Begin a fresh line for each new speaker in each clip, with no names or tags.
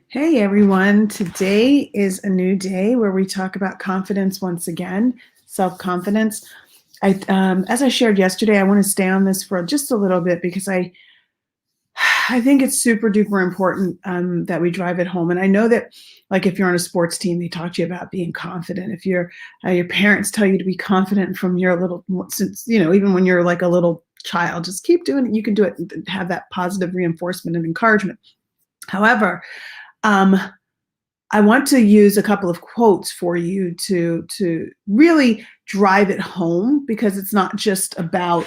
Hey everyone, today is a new day where we talk about confidence once again, self-confidence. As I shared yesterday, I want to stay on this for just a little bit because I think it's super duper important that we drive it home. And I know that, like, if you're on a sports team, they talk to you about being confident. If your parents tell you to be confident from your little, since even when you're like a little child, just keep doing it. You can do it and have that positive reinforcement and encouragement. However, um, I want to use a couple of quotes for you to really drive it home, because it's not just about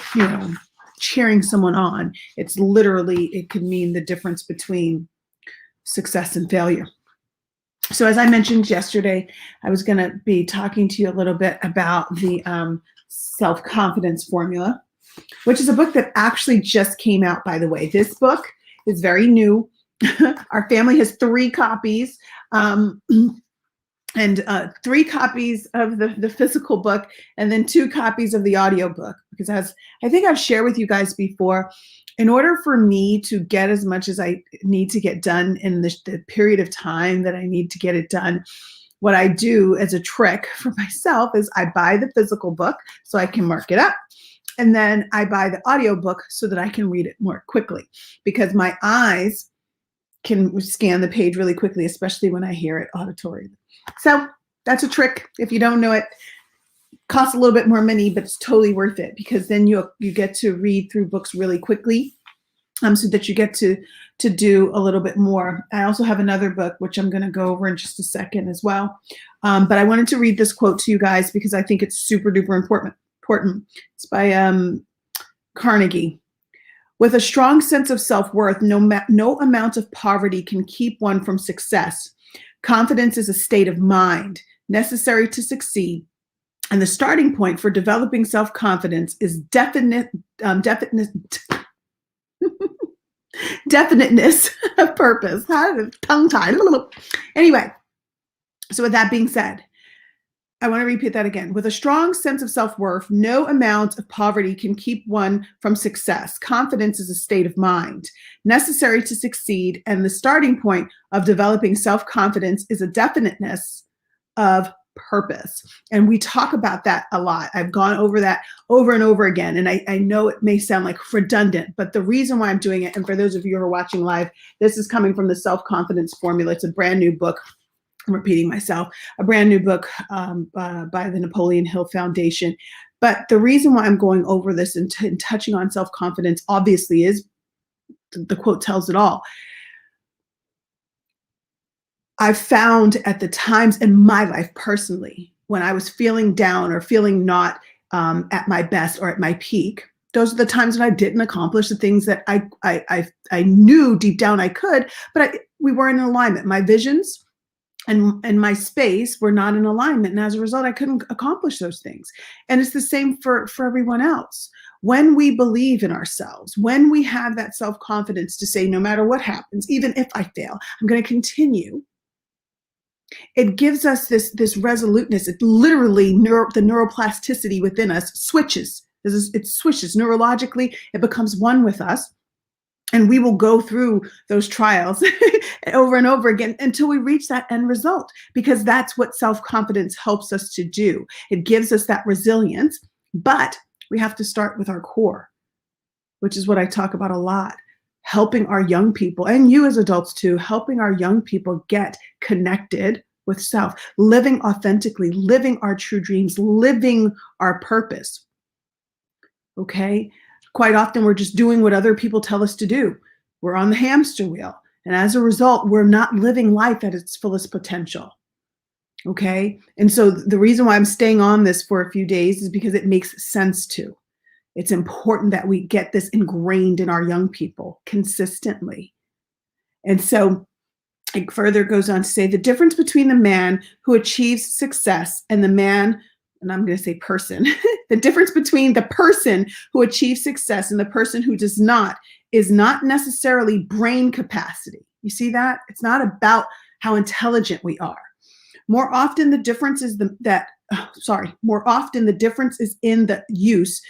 cheering someone on. It's literally, it could mean the difference between success and failure. So as I mentioned yesterday, I was going to be talking to you a little bit about the self-confidence formula, which is a book that actually just came out, by the way. This book is very new. Our family has 3 copies. Um, and 3 copies of the physical book, and then 2 copies of the audio book. Because, as I think I've shared with you guys before, in order for me to get as much as I need to get done in the period of time that I need to get it done, what I do as a trick for myself is I buy the physical book so I can mark it up. And then I buy the audio book so that I can read it more quickly, because my eyes can scan the page really quickly, especially when I hear it auditory. So that's a trick. If you don't know it, costs a little bit more money, but it's totally worth it, because then you get to read through books really quickly, so that you get to do a little bit more. I also have another book, which I'm going to go over in just a second as well. But I wanted to read this quote to you guys because I think it's super duper important. It's by Carnegie. With a strong sense of self-worth, no amount of poverty can keep one from success. Confidence is a state of mind necessary to succeed, and the starting point for developing self-confidence is definiteness of purpose. Tongue-tied. Anyway, so with that being said, I want to repeat that again. With a strong sense of self-worth, no amount of poverty can keep one from success. Confidence is a state of mind necessary to succeed, and the starting point of developing self-confidence is a definiteness of purpose. And we talk about that a lot. I've gone over that over and over again, and I know it may sound like redundant, but the reason why I'm doing it, and for those of you who are watching live, this is coming from the Self-Confidence Formula. It's a brand new book. I'm repeating myself, a brand new book by the Napoleon Hill Foundation. But the reason why I'm going over this and touching on self-confidence, obviously, is the quote tells it all. I've found at the times in my life personally, when I was feeling down or feeling not at my best or at my peak, those are the times when I didn't accomplish the things that I knew deep down I could, but we weren't in alignment. My visions and my space were not in alignment. And as a result, I couldn't accomplish those things. And it's the same for everyone else. When we believe in ourselves, when we have that self-confidence to say, no matter what happens, even if I fail, I'm going to continue. It gives us this resoluteness. It literally, the neuroplasticity within us switches. It switches neurologically. It becomes one with us. And we will go through those trials over and over again until we reach that end result, because that's what self-confidence helps us to do. It gives us that resilience, but we have to start with our core, which is what I talk about a lot, helping our young people, and you as adults too, helping our young people get connected with self, living authentically, living our true dreams, living our purpose. Okay? Quite often, we're just doing what other people tell us to do. We're on the hamster wheel. And as a result, we're not living life at its fullest potential. Okay? And so the reason why I'm staying on this for a few days is because it makes sense to. It's important that we get this ingrained in our young people consistently. And so it further goes on to say the difference between the man who achieves success and the man, and I'm going to say person, the difference between the person who achieves success and the person who does not is not necessarily brain capacity. You see that? It's not about how intelligent we are. More often the difference is more often the difference is in the use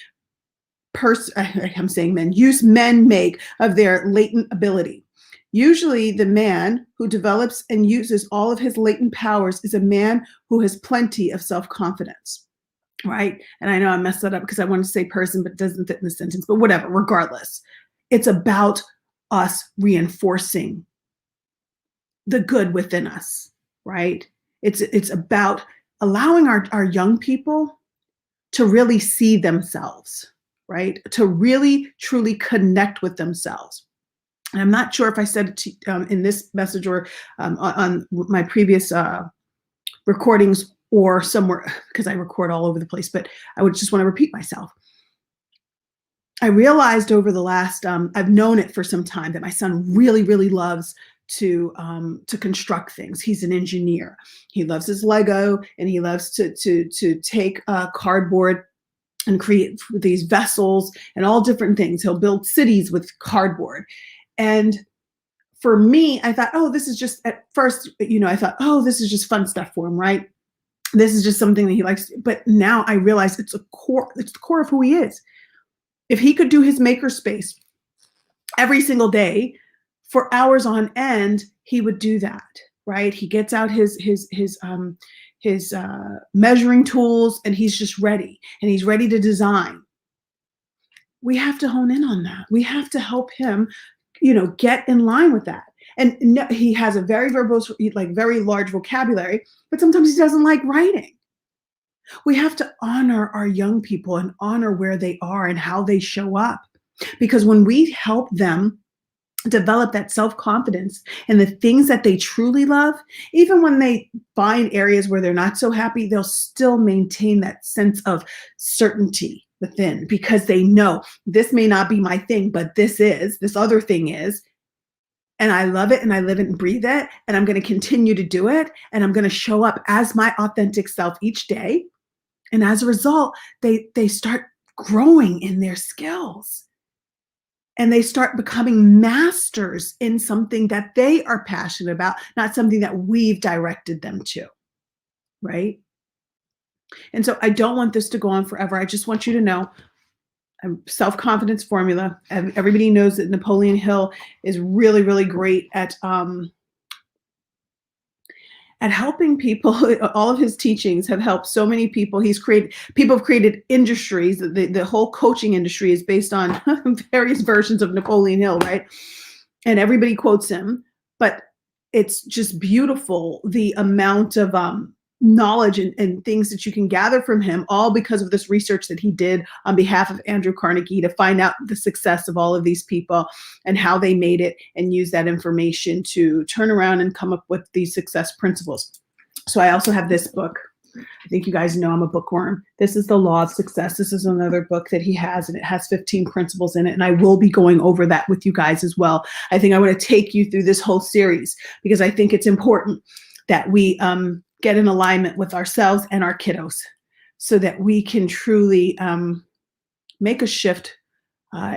men make of their latent ability. Usually, the man who develops and uses all of his latent powers is a man who has plenty of self confidence, right? And I know I messed that up because I want to say person, but it doesn't fit in the sentence, but whatever, regardless. It's about us reinforcing the good within us, right? It's about allowing our young people to really see themselves, right? To really truly connect with themselves. And I'm not sure if I said it in this message or on my previous recordings or somewhere, because I record all over the place, but I would just want to repeat myself. I realized over the last, I've known it for some time that my son really, really loves to construct things. He's an engineer. He loves his Lego, and he loves to take cardboard and create these vessels and all different things. He'll build cities with cardboard. And for me, I thought, oh, this is just, at first, I thought, oh, this is just fun stuff for him, right? This is just something that he likes. But now I realize it's the core of who he is. If he could do his makerspace every single day for hours on end, he would do that, right? He gets out his measuring tools, and he's just ready, and he's ready to design. We have to hone in on that. We have to help him, get in line with that. And no, he has a very verbose, like very large vocabulary, but sometimes he doesn't like writing. We have to honor our young people and honor where they are and how they show up. Because when we help them develop that self-confidence and the things that they truly love, even when they find areas where they're not so happy, they'll still maintain that sense of certainty within, because they know this may not be my thing, but this other thing is. And I love it, and I live it and breathe it, and I'm going to continue to do it, and I'm going to show up as my authentic self each day. And as a result, they start growing in their skills, and they start becoming masters in something that they are passionate about, not something that we've directed them to, right? And so I don't want this to go on forever. I just want you to know, self-confidence formula. Everybody knows that Napoleon Hill is really, really great at helping people. All of his teachings have helped so many people. People have created industries. The whole coaching industry is based on various versions of Napoleon Hill, right? And everybody quotes him, but it's just beautiful, the amount of knowledge and things that you can gather from him, all because of this research that he did on behalf of Andrew Carnegie to find out the success of all of these people and how they made it, and use that information to turn around and come up with these success principles. So I also have this book. I think you guys know I'm a bookworm. This is The Law of Success. This is another book that he has, and it has 15 principles in it. And I will be going over that with you guys as well. I think I want to take you through this whole series because I think it's important that we get in alignment with ourselves and our kiddos so that we can truly make a shift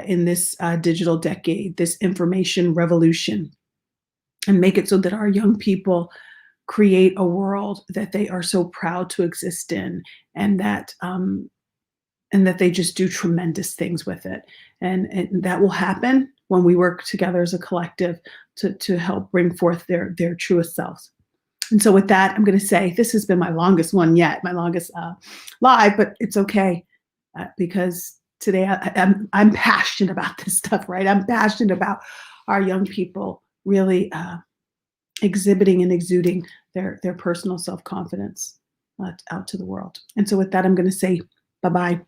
in this digital decade, this information revolution, and make it so that our young people create a world that they are so proud to exist in, and that they just do tremendous things with it. And that will happen when we work together as a collective to help bring forth their truest selves. And so with that, I'm going to say this has been my longest one yet, my longest live, but it's okay because today I'm passionate about this stuff, right? I'm passionate about our young people really exhibiting and exuding their personal self-confidence out to the world. And so with that, I'm going to say bye-bye.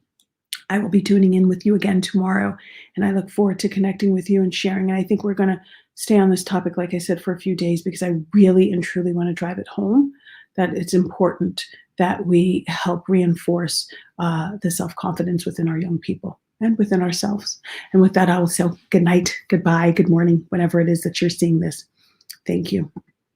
I will be tuning in with you again tomorrow, and I look forward to connecting with you and sharing. And I think we're going to stay on this topic, like I said, for a few days because I really and truly want to drive it home that it's important that we help reinforce the self-confidence within our young people and within ourselves. And with that, I will say good night, goodbye, good morning, whenever it is that you're seeing this. Thank you.